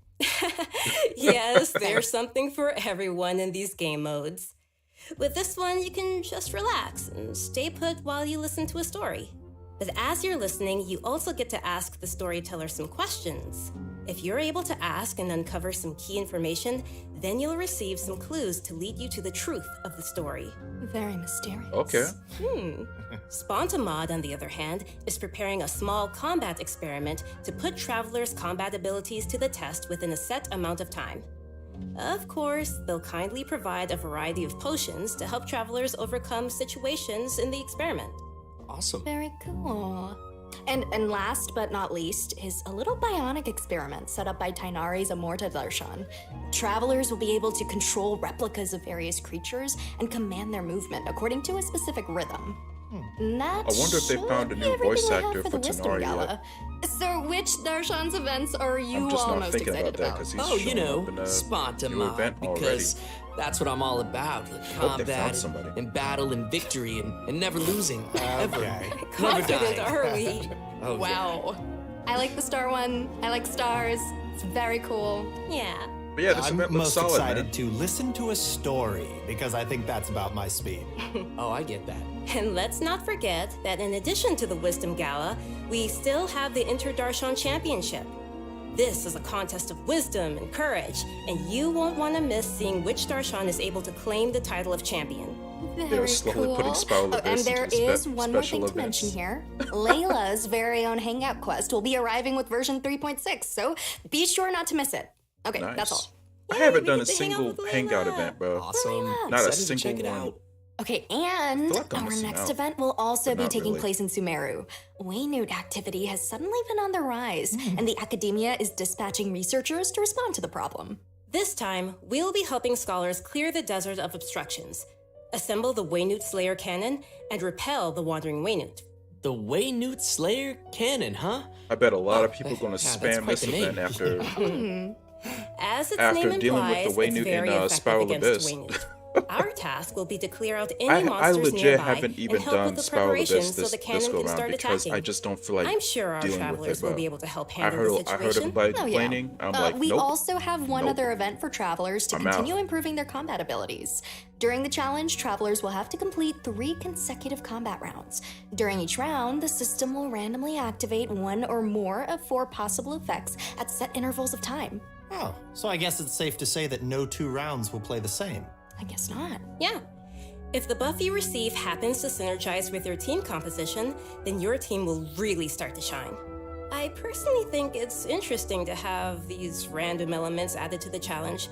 D: Yes, there's something for everyone in these game modes. With this one, you can just relax and stay put while you listen to a story. But as you're listening, you also get to ask the storyteller some questions. If you're able to ask and uncover some key information, then you'll receive some clues to lead you to the truth of the story.
E: Very mysterious.
A: Okay.
D: Spontamod, on the other hand, is preparing a small combat experiment to put travelers' combat abilities to the test within a set amount of time. Of course, they'll kindly provide a variety of potions to help travelers overcome situations in the experiment.
B: Awesome.
E: Very cool. And last but not least is a little bionic experiment set up by Tainari's Amorta Darshan. Travelers will be able to control replicas of various creatures and command their movement according to a specific rhythm. And that
A: I wonder if they
E: should
A: found a
E: be
A: new
E: everything
A: voice
E: we have
A: actor
E: for
A: for
E: the Wisdom
A: Tanari
E: Gala. So which Darshan's events are you
A: I'm just
E: all
A: not
E: most
A: thinking
E: excited
A: about that
E: about?
A: because he's
B: Oh, you
A: showing
B: know,
A: up in a new
B: Spontamod,
A: event already.
B: because that's what I'm all about. Like
A: Hope they found
B: combat
A: somebody.
B: and battle and victory and never losing. Ever.
C: Okay.
B: Never
D: Confident,
B: dying.
D: are we?
B: Oh,
E: Wow. I like the star one. I like stars. It's very cool.
D: Yeah.
A: But yeah, this
C: I'm
A: event looks
C: most
A: solid,
C: excited
A: man.
C: to listen to a story because I think that's about my speed.
B: yeah. Oh, I get that.
D: And let's not forget that in addition to the Wisdom Gala, we still have the Inter-Darshan Championship. This is a contest of wisdom and courage, and you won't want to miss seeing which Darshan is able to claim the title of champion.
E: Very
A: slowly
E: cool.
A: putting Spiral
E: Oh, and
A: Abyss
E: there
A: into
E: is one more
A: special
E: thing to mention
A: events.
E: here. Layla's very own Hangout quest will be arriving with version 3.6, so be sure not to miss it. Okay, that's all.
A: Nice. I haven't
D: we
A: done
D: get
A: a
D: to hang out
A: single
D: with
A: hangout
D: Layla.
A: event, bro.
G: Awesome.
A: Not a
G: Excited to
A: single
G: check it
A: one.
G: out.
E: Okay, and
A: feel like I'm
E: our
A: missing
E: next
A: out,
E: event will also
A: but
E: be
A: not
E: taking
A: really.
E: place in Sumeru. Waynute activity has suddenly been on the rise, and the academia is dispatching researchers to respond to the problem.
D: This time, we'll be helping scholars clear the desert of obstructions, assemble the Waynute Slayer cannon, and repel the Wandering Waynute.
B: The Waynute Slayer cannon, huh?
A: I bet a lot of people gonna
B: yeah, that's
A: spam
B: quite
A: this
B: the name.
A: event after.
D: As its
A: After
D: name
A: dealing with the
D: implies,
A: Waynute
D: it's very
A: in,
D: effective
A: Spiral
D: against
A: Abyss.
D: Waynute. Our task will be to clear out any
A: I
D: monsters
A: legit
D: nearby
A: haven't even
D: and help
A: done
D: with the
A: Spiral
D: preparations
A: Abyss
D: so
A: this,
D: the
A: this
D: cannon
A: go
D: can
A: around
D: start
A: because
D: attacking.
A: I just don't feel like
D: I'm sure our
A: dealing with
D: travelers
A: it,
D: will
A: bro.
D: be able to help
A: I
D: handle the
A: heard
D: situation.
A: everybody
E: Oh, yeah.
A: complaining. I'm like,
E: We
A: nope.
E: also have one
A: Nope.
E: other event for travelers to
A: I'm
E: continue
A: out.
E: improving their combat abilities. During the challenge, travelers will have to complete 3 consecutive combat rounds. During each round, the system will randomly activate 1 or more of 4 possible effects at set intervals of time.
C: Oh, so I guess it's safe to say that no 2 rounds will play the same.
E: I guess not.
D: Yeah. If the buff you receive happens to synergize with your team composition, then your team will really start to shine. I personally think it's interesting to have these random elements added to the challenge.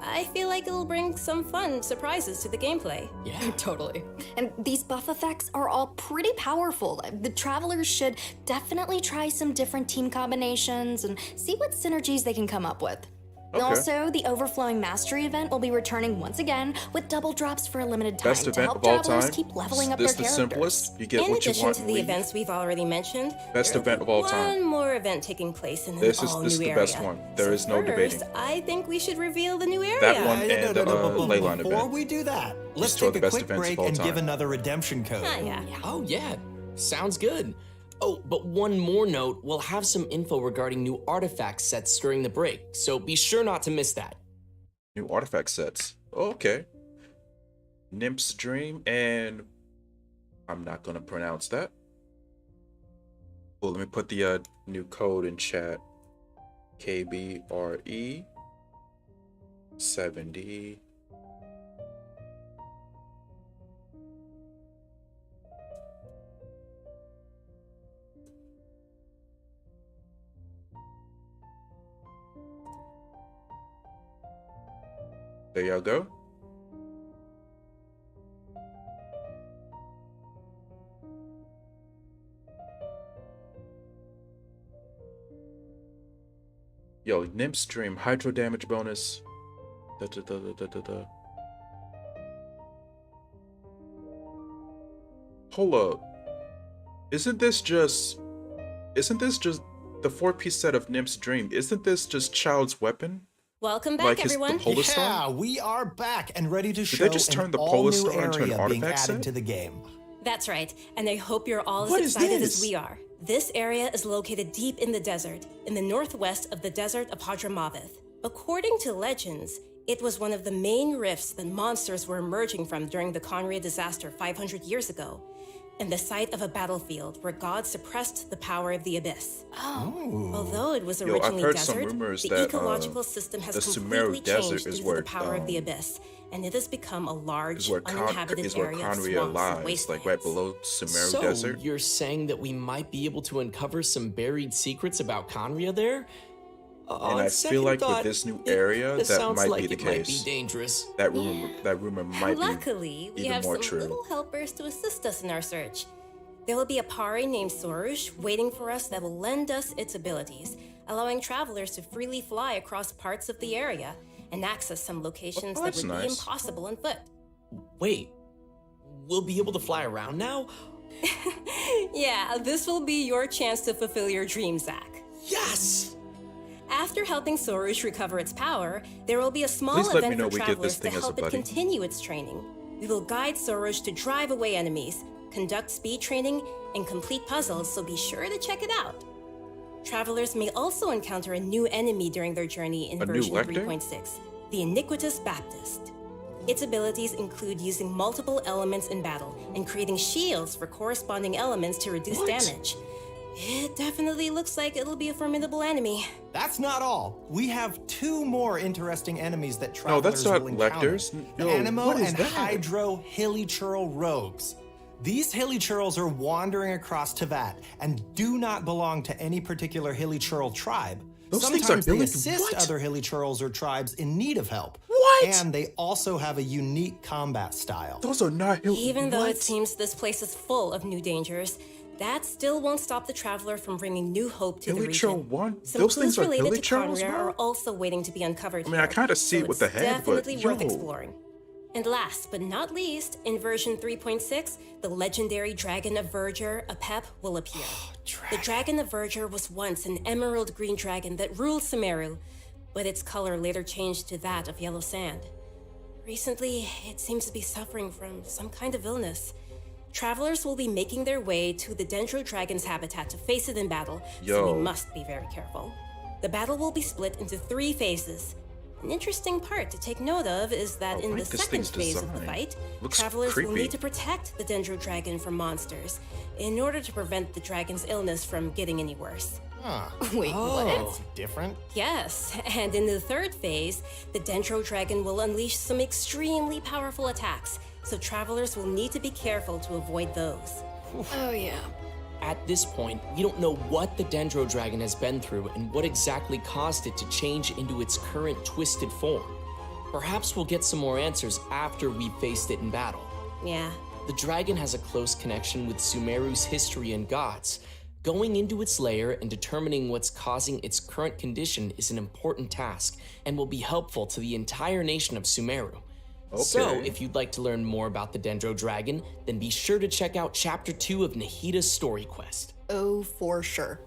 D: I feel like it'll bring some fun surprises to the gameplay.
B: Yeah.
E: Totally. And these buff effects are all pretty powerful. The travelers should definitely try some different team combinations and see what synergies they can come up with.
A: Okay.
E: Also, the Overflowing Mastery event will be returning once again with double drops for a limited time
A: Best
E: to
A: event
E: help
A: of all
E: travelers
A: time.
E: keep leveling up
A: This
E: their
A: the
E: characters.
A: simplest. You get
D: In
A: what you
D: addition
A: want.
D: to
A: and
D: the
A: leave.
D: events we've already mentioned,
A: Best
D: there'll
A: event
D: be
A: of all time.
D: one more event taking place in an
A: This is
D: all-new
A: the
D: area.
A: best one. There is no
D: first,
A: debating.
D: I think we should reveal the new area.
A: That one and Leyline
C: Before
A: event.
C: we do that, let's
A: two of
C: take
A: the
C: a
A: best
C: quick
A: events of
C: break
A: all
C: and give
A: time.
C: another redemption code.
D: Yeah.
B: Oh, yeah. Sounds good. Oh, but one more note, we'll have some info regarding new artifact sets during the break, so be sure not to miss that.
A: New artifact sets. Oh, okay. Nymph's Dream and I'm not gonna pronounce that. Well, let me put the new code in chat. KBRE 70. There y'all go. Yo, Nymph's Dream, hydro damage bonus. Hold up. Isn't this just the 4-piece set of Nymph's Dream? Isn't this just Child's weapon?
D: Welcome back,
A: Like the
D: everyone.
A: Polar Star?
C: Yeah, we are back and ready to show
A: they just turn
C: an
A: the Polar
C: all-new
A: Star into an
C: area being
A: artifact
C: added
A: set?
C: to the game.
D: That's right, and I hope you're all
A: What
D: as
A: is
D: excited
A: this?
D: as we are. This area is located deep in the desert, in the northwest of the desert of Hadramaveth. According to legends, it was one of the main rifts that monsters were emerging from during the Conria disaster 500 years ago, and the site of a battlefield where God suppressed the power of the abyss. Although it was
A: I've
D: originally
A: heard some
D: desert,
A: rumors
D: the
A: that,
D: ecological system has
A: the
D: completely
A: Sumeru Desert
D: changed
A: is
D: due
A: where,
D: to the power of the abyss, and it has become a large,
A: Is where
D: uninhabited area of
A: Conria
D: swamps and
A: lies,
D: wastelands.
A: like right below Sumeru
B: So,
A: Desert.
B: you're saying that we might be able to uncover some buried secrets about Conria there?
A: And I feel like with this new area,
B: this
A: that
B: sounds
A: might
B: like
A: be the
B: it might be
A: case.
B: dangerous.
A: That rumor might
D: Luckily,
A: be
D: we
A: even
D: have
A: more
D: some
A: true.
D: little helpers to assist us in our search. There will be a pari named Sorush waiting for us that will lend us its abilities, allowing travelers to freely fly across parts of the area and access some locations that
A: that's
D: would be
A: nice.
D: impossible on foot.
B: Wait, we'll be able to fly around now?
D: Yeah, this will be your chance to fulfill your dream, Zach.
B: Yes!
D: After helping Sorush recover its power, there will be a small
A: Please let me
D: event
A: know
D: for
A: we get
D: travelers
A: this thing
D: to
A: as a
D: help it
A: buddy.
D: continue its training. We will guide Sorush to drive away enemies, conduct speed training, and complete puzzles, so be sure to check it out. Travelers may also encounter a new enemy during their journey in
A: A new
D: version
A: Lecter?
D: 3.6, the Iniquitous Baptist. Its abilities include using multiple elements in battle and creating shields for corresponding elements to reduce
B: What?
D: damage. It definitely looks like it'll be a formidable enemy.
C: That's not all. We have 2 more interesting enemies that
A: No,
C: travelers
A: that's not
C: will encounter.
A: lectors.
C: The
A: Yo,
C: Animo
A: what is
C: and
A: that?
C: Hydro Hilichurl rogues. These Hilichurls are wandering across Teyvat and do not belong to any particular Hilichurl tribe.
A: Those things
C: Sometimes
A: are
C: they
A: Hili-
C: assist
A: what?
C: other Hilichurls or tribes in need of help.
A: What?
C: And they also have a unique combat style.
A: Those are not Hill.
D: Even though
A: what?
D: it seems this place is full of new dangers, that still won't stop the traveler from bringing new hope to the
A: Hilichurl
D: region.
A: one?
D: Some
A: Those
D: clues
A: things are
D: related to
A: Hilichurls,
D: Conrare
A: bro?
D: are also waiting to be uncovered.
A: I mean, I
D: here,
A: kinda see it with the
D: it's
A: head, but
D: definitely worth
A: yo.
D: exploring. And last but not least, in version 3.6, the legendary Dragon of Verdure, Apep, will appear. The Dragon of Verdure was once an emerald green dragon that ruled Sumeru, but its color later changed to that of yellow sand. Recently, it seems to be suffering from some kind of illness. Travelers will be making their way to the Dendro Dragon's habitat to face it in battle, so
A: Yo.
D: we must be very careful. The battle will be split into 3 phases. An interesting part to take note of is that in the
A: like this
D: second
A: thing's
D: phase of the
A: design.
D: fight,
A: Looks
D: travelers will
A: creepy.
D: need to protect the Dendro Dragon from monsters in order to prevent the dragon's illness from getting any worse.
C: Huh.
E: Wait, what?
C: That's different.
D: Yes, and in the third phase, the Dendro Dragon will unleash some extremely powerful attacks, so travelers will need to be careful to avoid those.
E: Oh, yeah.
B: At this point, we don't know what the Dendro Dragon has been through and what exactly caused it to change into its current twisted form. Perhaps we'll get some more answers after we've faced it in battle.
D: Yeah.
B: The dragon has a close connection with Sumeru's history and gods. Going into its lair and determining what's causing its current condition is an important task and will be helpful to the entire nation of Sumeru. So,
A: Okay.
B: if you'd like to learn more about the Dendro Dragon, then be sure to check out Chapter 2 of Nahida's story quest.
E: Oh, for sure.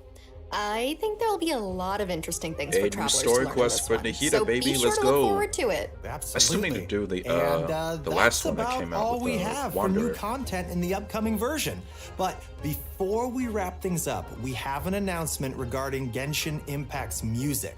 E: I think there'll be a lot of interesting things
A: A
E: for
A: new
E: travelers
A: story
E: to learn
A: quest
E: in
A: for
E: this
A: Nahida,
E: one. So
A: baby,
E: be sure
A: let's
E: to
A: go.
E: look forward to it.
C: Absolutely.
A: I still need to do the
C: And,
A: last one that
C: that's
A: came out
C: all
A: with
C: we
A: the
C: have
A: Wanderer.
C: for new content in the upcoming version. But before we wrap things up, we have an announcement regarding Genshin Impact's music.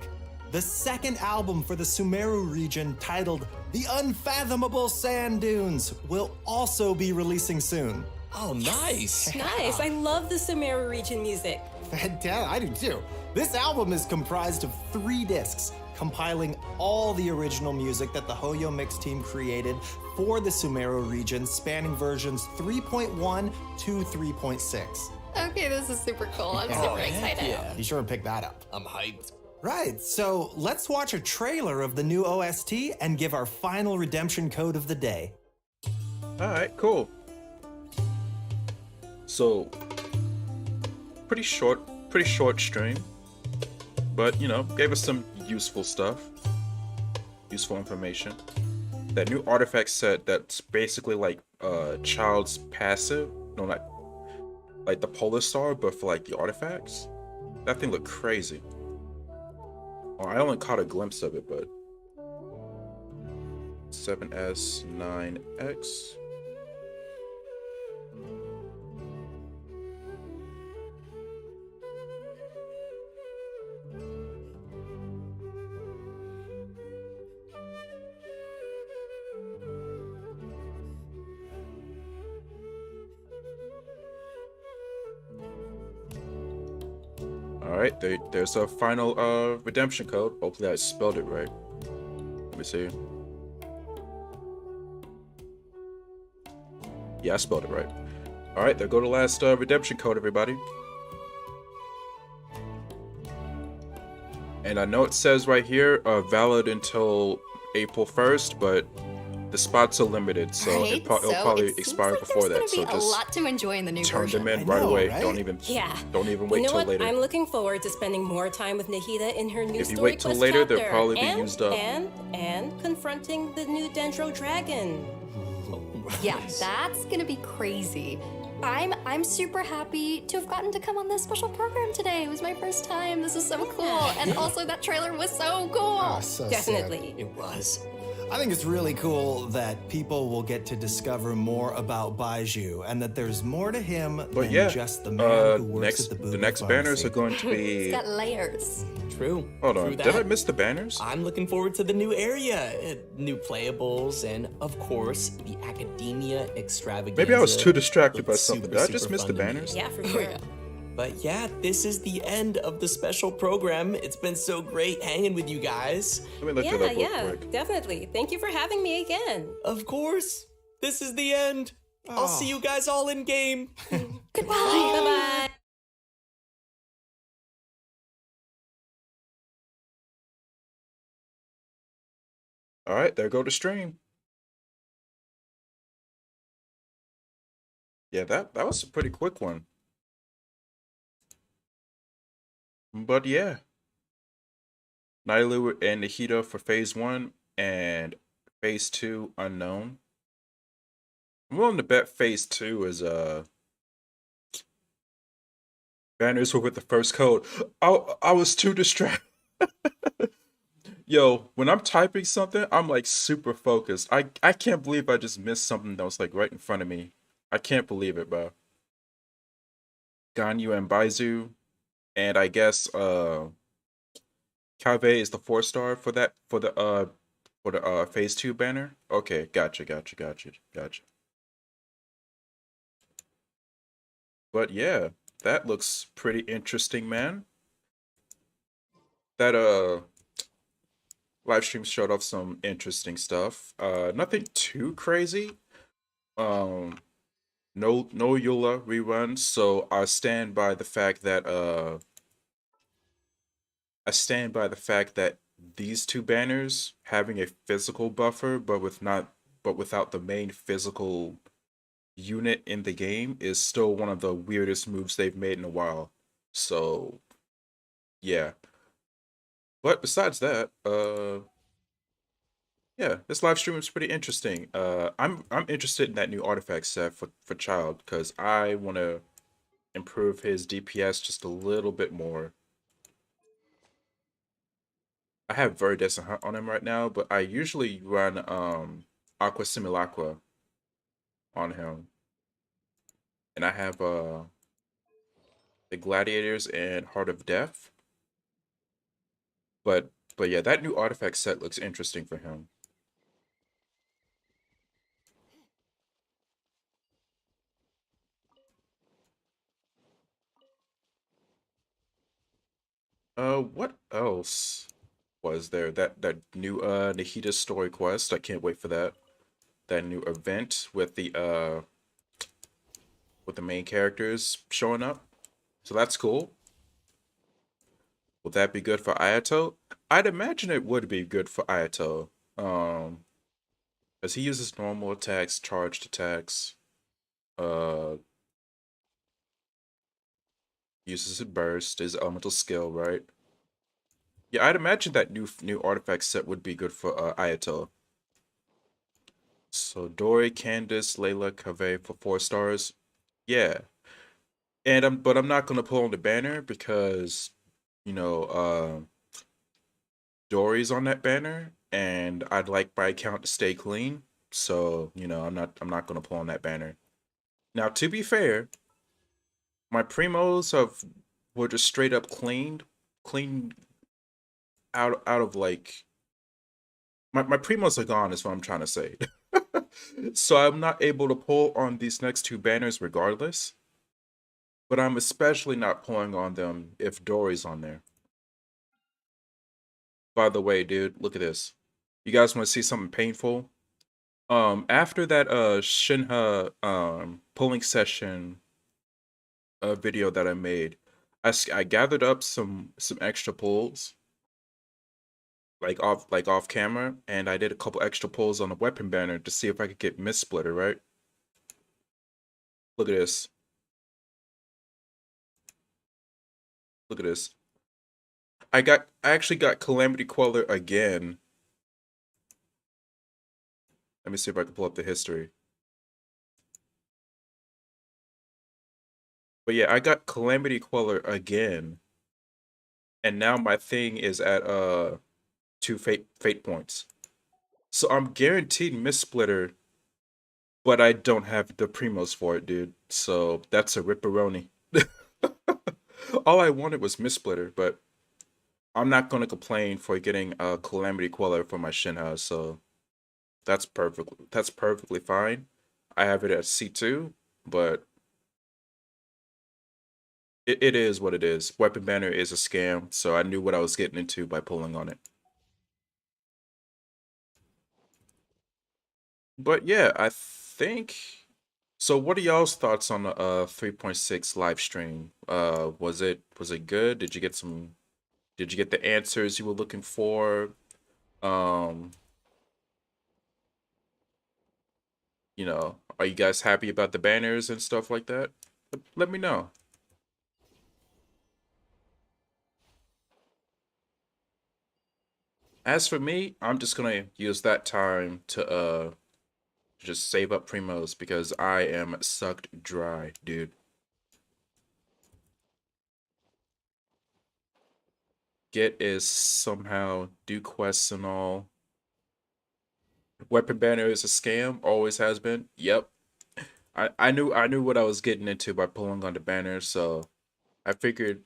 C: The second album for the Sumeru region, titled The Unfathomable Sand Dunes, will also be releasing soon.
B: Oh, nice!
D: Nice, I love the Sumeru region music.
C: Fantastic, I do too. This album is comprised of 3 discs, compiling all the original music that the Hoyo Mix team created for the Sumeru region, spanning versions 3.1 to 3.6.
E: Okay, this is super cool. I'm super excited.
C: Be sure and pick that up.
B: I'm hyped.
C: Right, so let's watch a trailer of the new OST and give our final redemption code of the day.
A: Alright, cool. So pretty short stream. But you know, gave us some useful stuff. Useful information. That new artifact set that's basically like Child's passive. No, not like the Polar Star, but for like the artifacts. That thing looked crazy. Oh, I only caught a glimpse of it, but 7S 9X. Alright, there's a final redemption code. Hopefully I spelled it right. Let me see. Yeah, I spelled it right. Alright, there go the last redemption code, everybody. And I know it says right here, valid until April 1st, but the spots are limited, so
E: Right?
A: it'll probably
E: it
A: expire
E: seems like
A: before that.
E: there's
A: So
E: gonna be a
A: just
E: lot to enjoy in the new
A: turn
E: version.
A: them in
C: I
A: right
C: know,
A: away.
C: right?
A: Don't even
D: Yeah.
A: wait
D: You know
A: till
D: what?
A: later.
D: I'm looking forward to spending more time with Nahida in her new
A: If you
D: story
A: wait till
D: quest
A: later, they'll
D: chapter,
A: probably be
D: and,
A: used up.
D: And confronting the new Dendro Dragon.
E: Yeah, that's gonna be crazy. I'm super happy to have gotten to come on this special program today. It was my first time. This is so cool. And also that trailer was so cool.
C: Oh, so
D: Definitely.
B: It was.
C: I think it's really cool that people will get to discover more about Baiju and that there's more to him
A: But
C: than
A: yeah,
C: just the man who works
A: next
C: at the
A: the next banners are going to
E: It's
A: be.
E: got layers.
B: True.
A: Hold on,
B: True
A: did I
B: that.
A: miss the banners?
B: I'm looking forward to the new area, new playables, and of course, the academia extravaganza.
A: Maybe I was too distracted by
B: looks
A: something.
B: super,
A: Did I just
B: super
A: miss the
B: fun to me.
A: banners?
D: Yeah, for
E: Oh,
D: sure.
E: yeah.
B: But yeah, this is the end of the special program. It's been so great hanging with you guys.
A: Let me look it up real quick.
D: Definitely. Thank you for having me again.
B: Of course, this is the end. I'll see you guys all in game.
E: Goodbye.
D: Bye-bye.
A: All right, there go the stream. Yeah, that was a pretty quick one. But yeah, Nailu and Nahida for phase 1 and phase 2 unknown. I'm willing to bet phase 2 is banners were with the first code. I was too distracted. Yo, when I'm typing something, I'm like super focused. I can't believe I just missed something that was like right in front of me. I can't believe it, bro. Ganyu and Baizu, and I guess Kave is the 4-star for that for the phase 2 banner. Okay, gotcha. But yeah, that looks pretty interesting, man. That live stream showed off some interesting stuff. Nothing too crazy. No Eula rerun, so I stand by the fact that these two banners having a physical buffer, but without the main physical unit in the game is still one of the weirdest moves they've made in a while. So yeah. But besides that, yeah, this live stream is pretty interesting. I'm interested in that new artifact set for Child because I want to improve his DPS just a little bit more. I have very decent hunt on him right now, but I usually run Aqua Simulacra on him, and I have the Gladiators and Heart of Death. But yeah, that new artifact set looks interesting for him. What else was there? That new Nahida story quest. I can't wait for that. That new event with the main characters showing up. So that's cool. Will that be good for Ayato? I'd imagine it would be good for Ayato. As he uses normal attacks, charged attacks, uses a burst, his elemental skill, right? Yeah, I'd imagine that new artifact set would be good for Ayato. So Dori, Candace, Layla, Kaveh for 4 stars. Yeah. And but I'm not gonna pull on the banner because, you know, Dory's on that banner, and I'd like my account to stay clean. So, you know, I'm not gonna pull on that banner. Now, to be fair, my primos were just straight up cleaned out of like my primos are gone is what I'm trying to say. So I'm not able to pull on these next 2 banners regardless. But I'm especially not pulling on them if Dory's on there. By the way, dude, look at this. You guys want to see something painful? After that Shenhe pulling session video that I made, I gathered up some extra pulls like off camera, and I did a couple extra pulls on the weapon banner to see if I could get Mist Splitter, right? Look at this. Look at this. I actually got Calamity Queller again. Let me see if I can pull up the history. But yeah, I got Calamity Queller again. And now my thing is at 2 fate points. So I'm guaranteed Mist Splitter, but I don't have the primos for it, dude. So that's a ripperoni. All I wanted was Mist Splitter, but I'm not gonna complain for getting a Calamity Queller for my Shenhe, so that's perfectly fine. I have it at C2, but It is what it is. Weapon banner is a scam, so I knew what I was getting into by pulling on it. But yeah, I think so. What are y'all's thoughts on the 3.6 live stream? Was it good? Did you get the answers you were looking for? Um, are you guys happy about the banners and stuff like that? Let me know. As for me, I'm just gonna use that time to just save up primos because I am sucked dry, dude. Get is somehow do quests and all. Weapon banner is a scam, always has been. Yep. I knew what I was getting into by pulling on the banner, I figured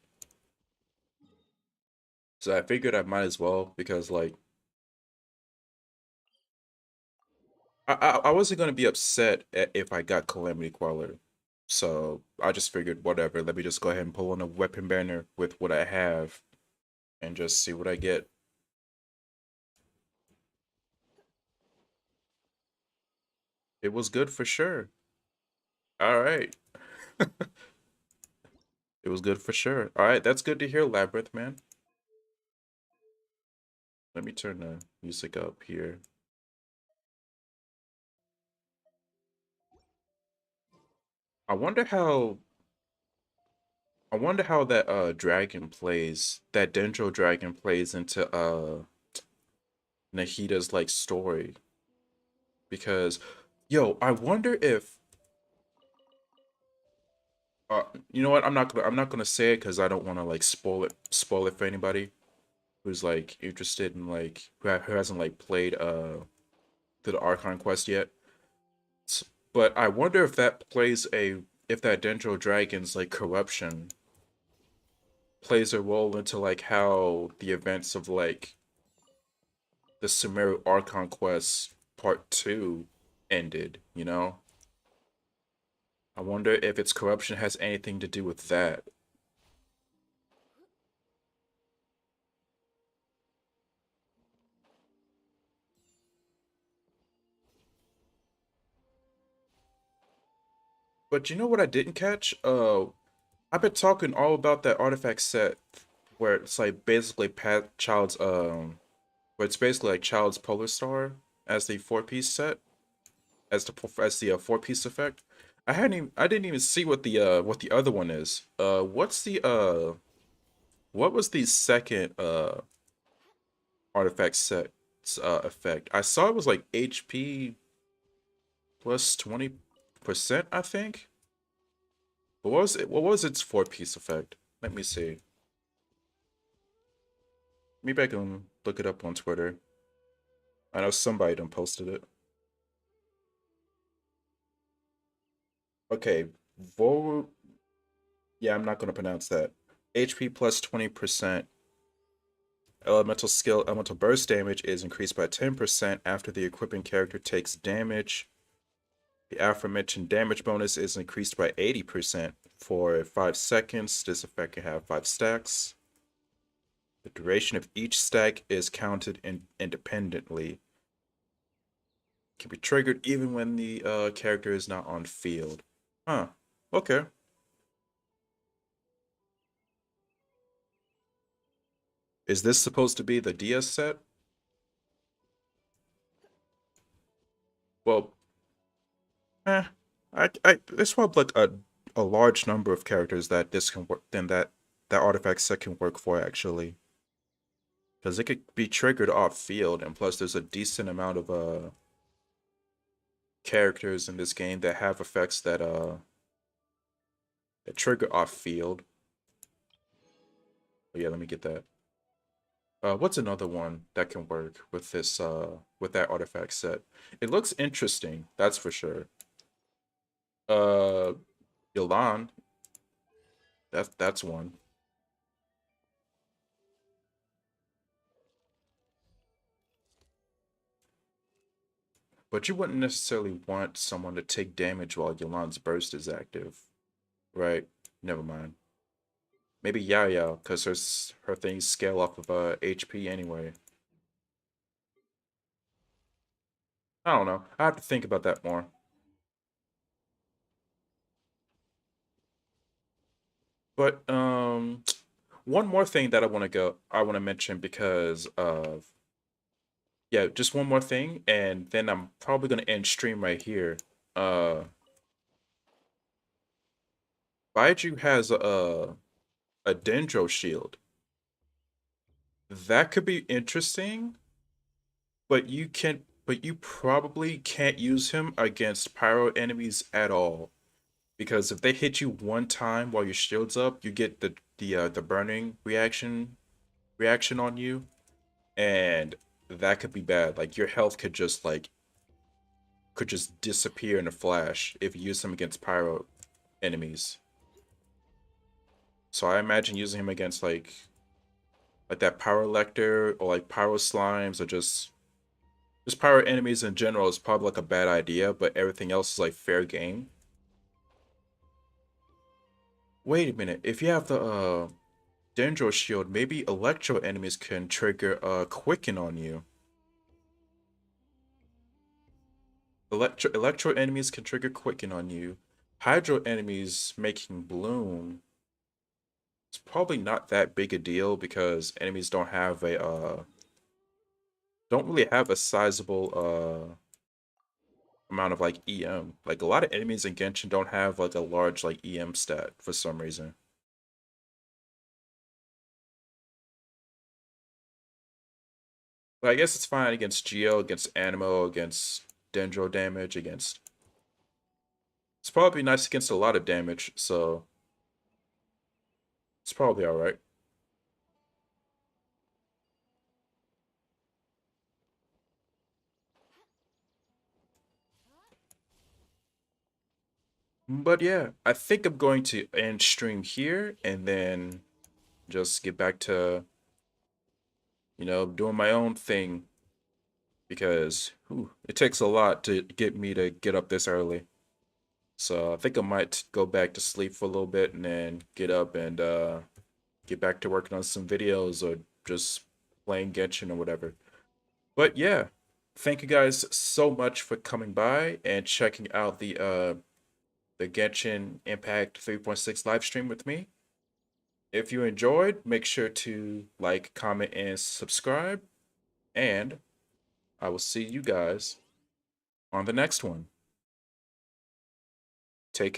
A: I figured I might as well because like I wasn't gonna be upset if I got Calamity Queller. So I just figured whatever, let me just go ahead and pull on a weapon banner with what I have and just see what I get. It was good for sure. All right. It was good for sure. All right, that's good to hear, Labyrinth, man. Let me turn the music up here. I wonder how that dragon plays, that Dendro dragon plays into Nahida's like story. Because yo, I wonder if you know what, I'm not gonna say it because I don't wanna like spoil it for anybody who's like interested in like who hasn't like played through the Archon quest yet. But I wonder if that plays a if that Dendro Dragon's like corruption plays a role into like how the events of like the Sumeru Archon quest part 2 ended, you know? I wonder if its corruption has anything to do with that. But you know what I didn't catch? I've been talking all about that artifact set where it's like basically Pat Child's where it's basically like Child's Polar Star as the four-piece set, as the four-piece effect. I didn't even see what the other one is. What was the second artifact set's effect? I saw it was like HP plus 20%, I think. What was its four-piece effect? Let me see. Maybe I can look it up on Twitter. I know somebody done posted it. Okay, Vol. Yeah, I'm not gonna pronounce that. HP plus 20%. Elemental skill, elemental burst damage is increased by 10% after the equipping character takes damage. The aforementioned damage bonus is increased by 80% for 5 seconds. This effect can have 5 stacks. The duration of each stack is counted independently. Can be triggered even when the character is not on field. Huh. Okay. Is this supposed to be the DS set? Well, eh. There's probably like a large number of characters that this can work. Then that artifact set can work for actually, because it could be triggered off field, and plus there's a decent amount of characters in this game that have effects that trigger off field. But yeah, let me get that. What's another one that can work with this with that artifact set? It looks interesting, that's for sure. Uh, Yolan, that's one. But you wouldn't necessarily want someone to take damage while Yolan's burst is active, right? Never mind. Maybe Yaya, because her things scale off of HP anyway. I don't know. I have to think about that more. But one more thing that I want to mention because of yeah, just one more thing, and then I'm probably gonna end stream right here. Uh, Baiju has a Dendro shield. That could be interesting, but you probably can't use him against pyro enemies at all. Because if they hit you one time while your shield's up, you get the burning reaction on you, and that could be bad. Like your health could just disappear in a flash if you use him against pyro enemies. So I imagine using him against like that Power Lector or like Pyro Slimes or just Pyro enemies in general is probably like a bad idea, but everything else is like fair game. Wait a minute, if you have the Dendro Shield, maybe Electro enemies can trigger Quicken on you. Electro enemies can trigger Quicken on you. Hydro enemies making Bloom. It's probably not that big a deal because enemies don't really have a sizable amount of like EM. Like a lot of enemies in Genshin don't have like a large like EM stat for some reason. But I guess it's fine against Geo, against Animo, against Dendro damage, against it's probably nice against a lot of damage, so it's probably alright. But yeah, I think I'm going to end stream here and then just get back to, doing my own thing because it takes a lot to get me to get up this early. So I think I might go back to sleep for a little bit and then get up and get back to working on some videos or just playing Genshin or whatever. But yeah, thank you guys so much for coming by and checking out the Genshin Impact 3.6 live stream with me. If you enjoyed, make sure to like, comment, and subscribe. And I will see you guys on the next one.